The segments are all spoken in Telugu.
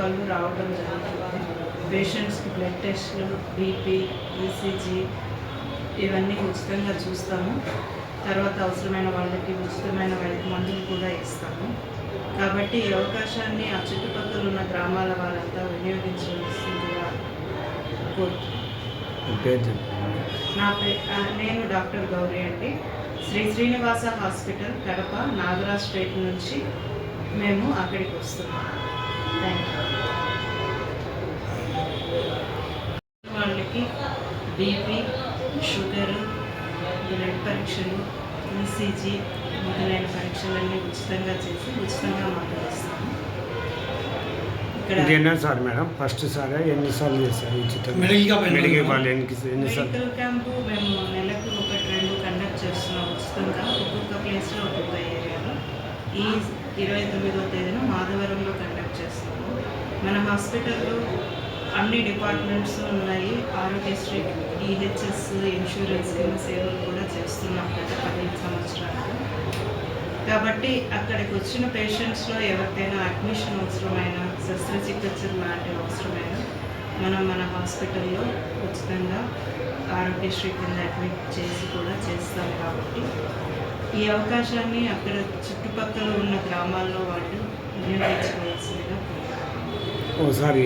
వాళ్ళు రావడం జరుగుతుంది. పేషెంట్స్కి బ్లడ్ టెస్ట్లు, బీపీ, ఈసీజీ ఇవన్నీ ఉచితంగా చూస్తాము. తర్వాత అవసరమైన వాళ్ళకి ఉచితమైన మందులు కూడా ఇస్తాము. కాబట్టి ఈ అవకాశాన్ని ఆ చుట్టుపక్కల ఉన్న గ్రామాల వాళ్ళంతా వినియోగించవలసిందిగా కోరుతున్నాను. నేను డాక్టర్ గౌరీ అండి. శ్రీ శ్రీనివాస హాస్పిటల్ కడప నాగరాజ్ స్ట్రీట్ నుంచి మేము అక్కడికి వస్తున్నాం. Thank you. వాళ్ళకి బీపీ, షుగరు, బ్లడ్ పరీక్షలు, ఈసీజీ మొదలైన పరీక్షలన్నీ ఉచితంగా చేసి ఉచితంగా మాట్లాడిస్తాము. ఇక్కడ సార్ మేడం ఫస్ట్ సార్ ఎన్నిసార్లు చేస్తారు మెడికల్ క్యాంపు మేము నెలకు 1-2 కండక్ట్ చేస్తున్నాం ఉచితంగా, ఒక్కొక్క ప్లేస్లో ఒక్కొక్క ఏరియాలో. ఈ 29వ తేదీన మాధవరంలో కండక్ట్ చేస్తాము. మన హాస్పిటల్లో అన్ని డిపార్ట్మెంట్స్ ఉన్నాయి. ఆరోగ్యశ్రీ, ఈహెచ్ఎస్, ఇన్సూరెన్స్ కింద సేవలు కూడా చేస్తున్నాం గత 15 సంవత్సరాలు. కాబట్టి అక్కడికి వచ్చిన పేషెంట్స్లో ఎవరికైనా అడ్మిషన్ అవసరమైన, శస్త్రచికిత్స లాంటివి అవసరమైన మన హాస్పిటల్లో ఉచితంగా ఆరోగ్యశ్రీ కింద అడ్మిట్ చేసి కూడా చేస్తాం. కాబట్టి ఈ అవకాశాన్ని అక్కడ చుట్టుపక్కల ఉన్న గ్రామాల్లో వాళ్ళు వినియోగించుకోవాల్సిందిగా ఒకసారి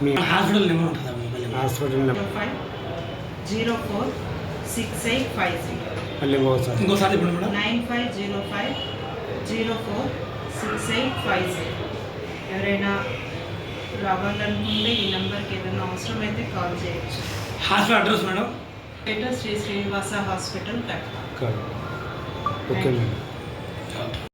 మీ హాస్పిటల్ నెంబర్ 95046850 ఇంకోసారి 9505046850. ఎవరైనా రావాలనుకుంటే ఈ నెంబర్కి ఏదైనా అవసరమైతే కాల్ చేయొచ్చు. Hospital address madam Shri Srinivasa hospital Kadapa. Okay madam.